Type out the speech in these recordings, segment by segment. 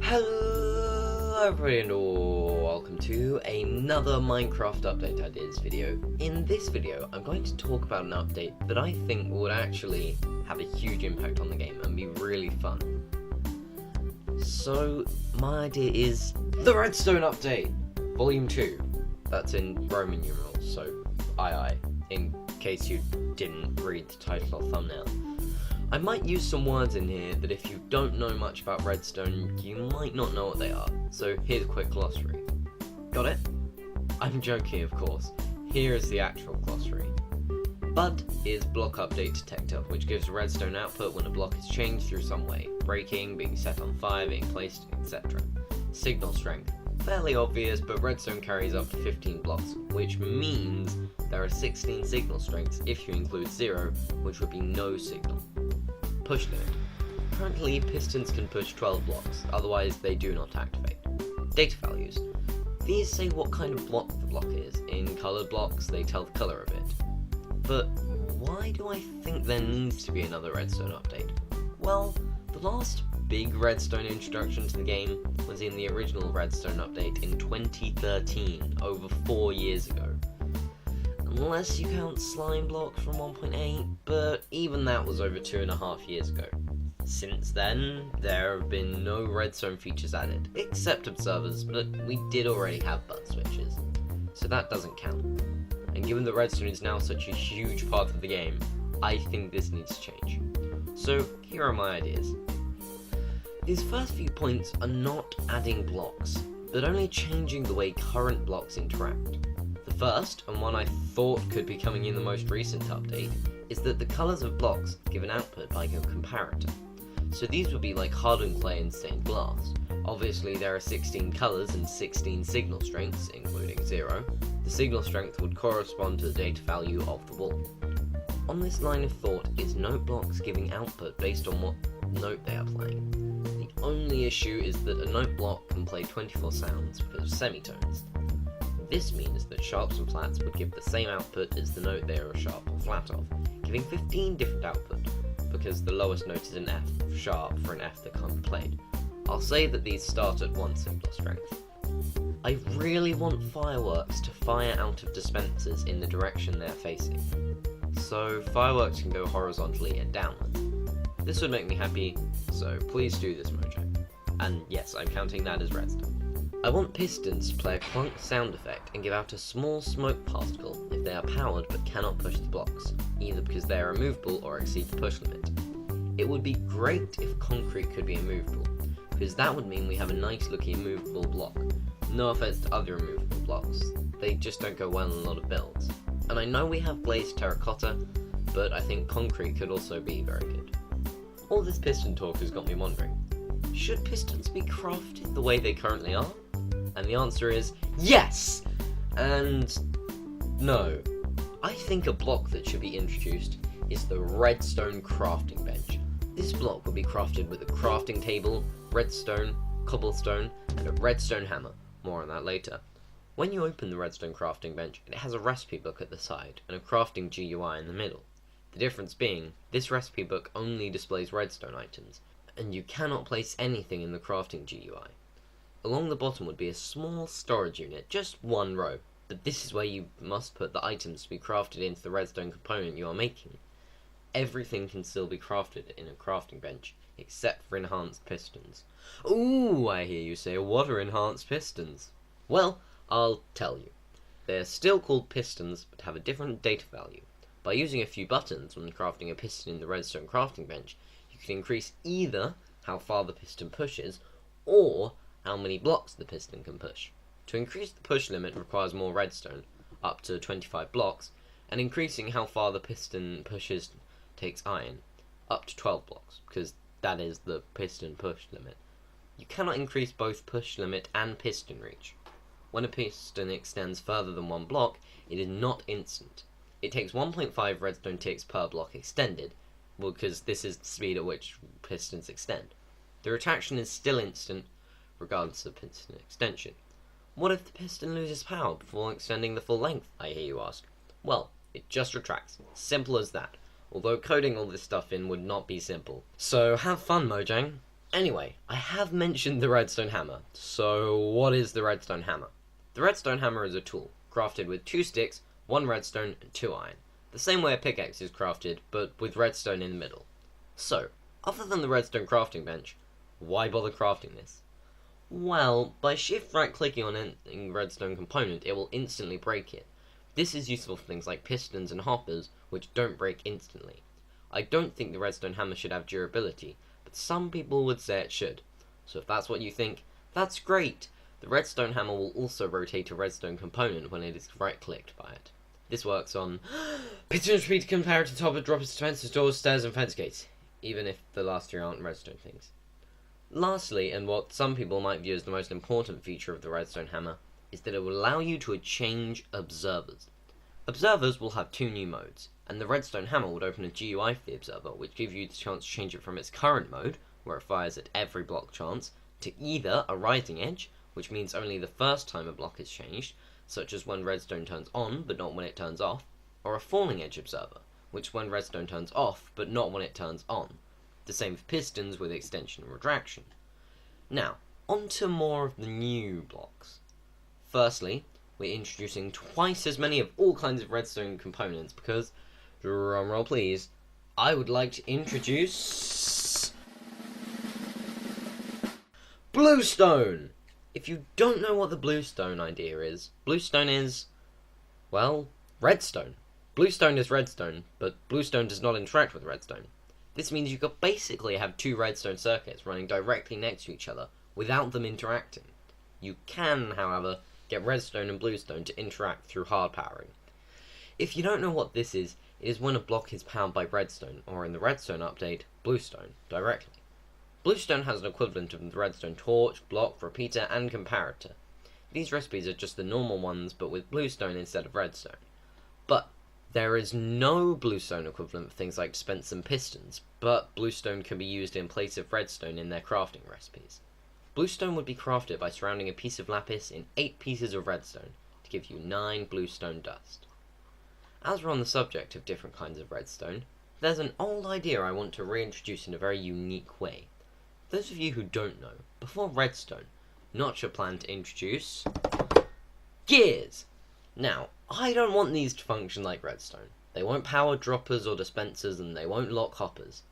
Hello everybody and welcome to another Minecraft update ideas video. In this video I'm going to talk about an update that I think would actually have a huge impact on the game and be really fun. So my idea is the Redstone update, volume 2. That's in Roman numerals, so II, in case you didn't read the title or thumbnail. I might use some words in here that if you don't know much about Redstone, you might not know what they are, so here's a quick glossary. Got it? I'm joking, of course. Here is the actual glossary. Bud is block update detector, which gives redstone output when a block is changed through some way, breaking, being set on fire, being placed, etc. Signal strength. Fairly obvious, but redstone carries up to 15 blocks, which means there are 16 signal strengths if you include 0, which would be no signal. Push limit. Currently, pistons can push 12 blocks, otherwise they do not activate. Data values. These say what kind of block the block is. In coloured blocks, they tell the colour of it. But why do I think there needs to be another redstone update? Well, the last big redstone introduction to the game was in the original redstone update in 2013, over 4 years ago. Unless you count slime blocks from 1.8, but even that was over 2.5 years ago. Since then, there have been no redstone features added, except observers, but we did already have bud switches, so that doesn't count. And given that redstone is now such a huge part of the game, I think this needs to change. So here are my ideas. These first few points are not adding blocks, but only changing the way current blocks interact. The first, and one I thought could be coming in the most recent update, is that the colours of blocks give an output by a comparator. So these would be like hardened clay and stained glass. Obviously there are 16 colours and 16 signal strengths, including 0. The signal strength would correspond to the data value of the wall. On this line of thought is note blocks giving output based on what note they are playing. The only issue is that a note block can play 24 sounds for semitones. This means that sharps and flats would give the same output as the note they are sharp or flat of, giving 15 different output, because the lowest note is an F sharp for an F that can't be played. I'll say that these start at 1 signal strength. I really want fireworks to fire out of dispensers in the direction they're facing. So fireworks can go horizontally and downwards. This would make me happy, so please do this, Mojang. And yes, I'm counting that as redstone. I want pistons to play a clunk sound effect and give out a small smoke particle if they are powered but cannot push the blocks, either because they are immovable or exceed the push limit. It would be great if concrete could be immovable, because that would mean we have a nice looking immovable block. No offense to other immovable blocks, they just don't go well in a lot of builds. And I know we have glazed terracotta, but I think concrete could also be very good. All this piston talk has got me wondering, should pistons be crafted the way they currently are? And the answer is yes! And no. I think a block that should be introduced is the redstone crafting bench. This block will be crafted with a crafting table, redstone, cobblestone, and a redstone hammer. More on that later. When you open the redstone crafting bench, it has a recipe book at the side and a crafting GUI in the middle. The difference being, this recipe book only displays redstone items, and you cannot place anything in the crafting GUI. Along the bottom would be a small storage unit, just one row, but this is where you must put the items to be crafted into the redstone component you are making. Everything can still be crafted in a crafting bench, except for enhanced pistons. Ooh, I hear you say, what are enhanced pistons? Well, I'll tell you. They're still called pistons, but have a different data value. By using a few buttons when crafting a piston in the redstone crafting bench, you can increase either how far the piston pushes, or how many blocks the piston can push. To increase the push limit requires more redstone, up to 25 blocks, and increasing how far the piston pushes takes iron, up to 12 blocks, because that is the piston push limit. You cannot increase both push limit and piston reach. When a piston extends further than 1 block, it is not instant. It takes 1.5 redstone ticks per block extended, because this is the speed at which pistons extend. The retraction is still instant, regardless of piston extension. What if the piston loses power before extending the full length, I hear you ask? Well, it just retracts. Simple as that. Although coding all this stuff in would not be simple. So have fun, Mojang. Anyway, I have mentioned the redstone hammer. So what is the redstone hammer? The redstone hammer is a tool, crafted with 2 sticks, 1 redstone, and 2 iron. The same way a pickaxe is crafted, but with redstone in the middle. So, other than the redstone crafting bench, why bother crafting this? Well, by shift right clicking on any redstone component, it will instantly break it. This is useful for things like pistons and hoppers, which don't break instantly. I don't think the redstone hammer should have durability, but some people would say it should. So if that's what you think, that's great! The redstone hammer will also rotate a redstone component when it is right-clicked by it. This works on pistons, repeater, comparator, topper, droppers, dispensers, doors, stairs, and fence gates, even if the last 3 aren't redstone things. Lastly, and what some people might view as the most important feature of the redstone hammer, is that it will allow you to change observers. Observers will have 2 new modes, and the redstone hammer would open a GUI for the observer, which gives you the chance to change it from its current mode, where it fires at every block chance, to either a rising edge, which means only the first time a block is changed, such as when redstone turns on, but not when it turns off, or a falling edge observer, which when redstone turns off, but not when it turns on. The same with pistons with extension and retraction. Now, on to more of the new blocks. Firstly, we're introducing twice as many of all kinds of redstone components because, drumroll please, I would like to introduce bluestone! If you don't know what the bluestone idea is, bluestone is, well, redstone. Bluestone is redstone, but bluestone does not interact with redstone. This means you could basically have 2 redstone circuits running directly next to each other without them interacting. You can, however, get redstone and bluestone to interact through hard powering. If you don't know what this is, it is when a block is powered by redstone, or in the redstone update, bluestone, directly. Bluestone has an equivalent of the redstone torch, block, repeater, and comparator. These recipes are just the normal ones, but with bluestone instead of redstone. But there is no bluestone equivalent for things like dispensers and pistons, but bluestone can be used in place of redstone in their crafting recipes. Bluestone would be crafted by surrounding a piece of lapis in 8 pieces of redstone to give you 9 bluestone dust. As we're on the subject of different kinds of redstone, there's an old idea I want to reintroduce in a very unique way. Those of you who don't know, before redstone, Notch planned to introduce gears. Now, I don't want these to function like redstone. They won't power droppers or dispensers, and they won't lock hoppers.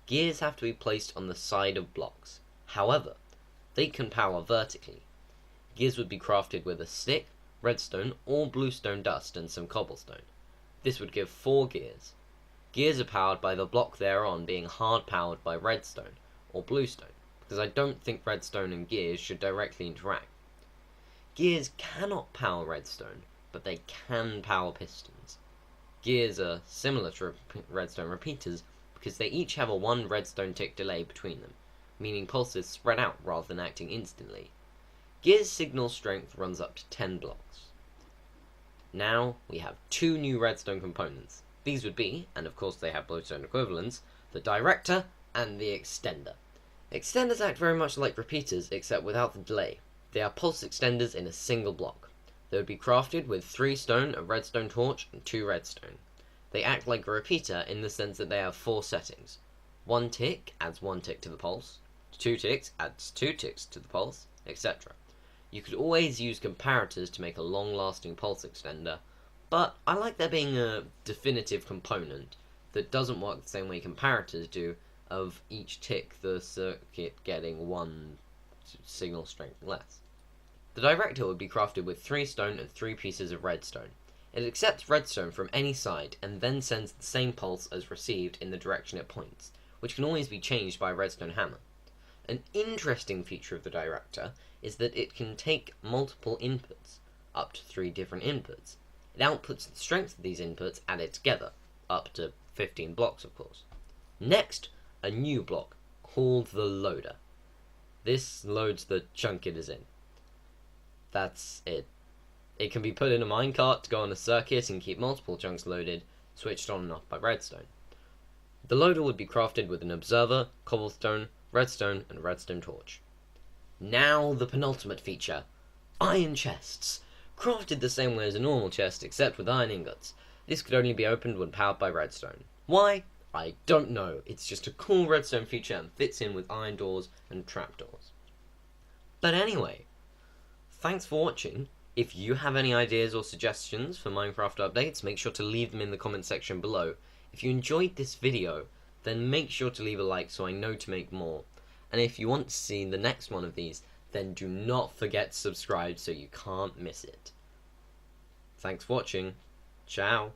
Gears have to be placed on the side of blocks. However, they can power vertically. Gears would be crafted with a stick, redstone, or bluestone dust, and some cobblestone. This would give 4 gears. Gears are powered by the block they're on being hard powered by redstone, or bluestone, because I don't think redstone and gears should directly interact. Gears cannot power redstone, but they can power pistons. Gears are similar to redstone repeaters because they each have a 1 redstone tick delay between them, meaning pulses spread out rather than acting instantly. Gears' signal strength runs up to 10 blocks. Now we have 2 new redstone components. These would be, and of course they have bluestone equivalents, the director and the extender. Extenders act very much like repeaters except without the delay. They are pulse extenders in a single block. They would be crafted with 3 stone, a redstone torch, and 2 redstone. They act like a repeater in the sense that they have 4 settings. 1 tick adds 1 tick to the pulse, 2 ticks adds 2 ticks to the pulse, etc. You could always use comparators to make a long-lasting pulse extender, but I like there being a definitive component that doesn't work the same way comparators do, of each tick the circuit getting 1 signal strength less. The director would be crafted with 3 stone and 3 pieces of redstone. It accepts redstone from any side and then sends the same pulse as received in the direction it points, which can always be changed by a redstone hammer. An interesting feature of the director is that it can take multiple inputs, up to 3 different inputs. It outputs the strength of these inputs added together, up to 15 blocks of course. Next, a new block, called the loader. This loads the chunk it is in. That's it. It can be put in a minecart to go on a circuit and keep multiple chunks loaded, switched on and off by redstone. The loader would be crafted with an observer, cobblestone, redstone, and redstone torch. Now the penultimate feature, iron chests. Crafted the same way as a normal chest except with iron ingots. This could only be opened when powered by redstone. Why? I don't know. It's just a cool redstone feature and fits in with iron doors and trapdoors. But anyway, thanks for watching. If you have any ideas or suggestions for Minecraft updates, make sure to leave them in the comment section below. If you enjoyed this video, then make sure to leave a like so I know to make more. And if you want to see the next one of these, then do not forget to subscribe so you can't miss it. Thanks for watching. Ciao.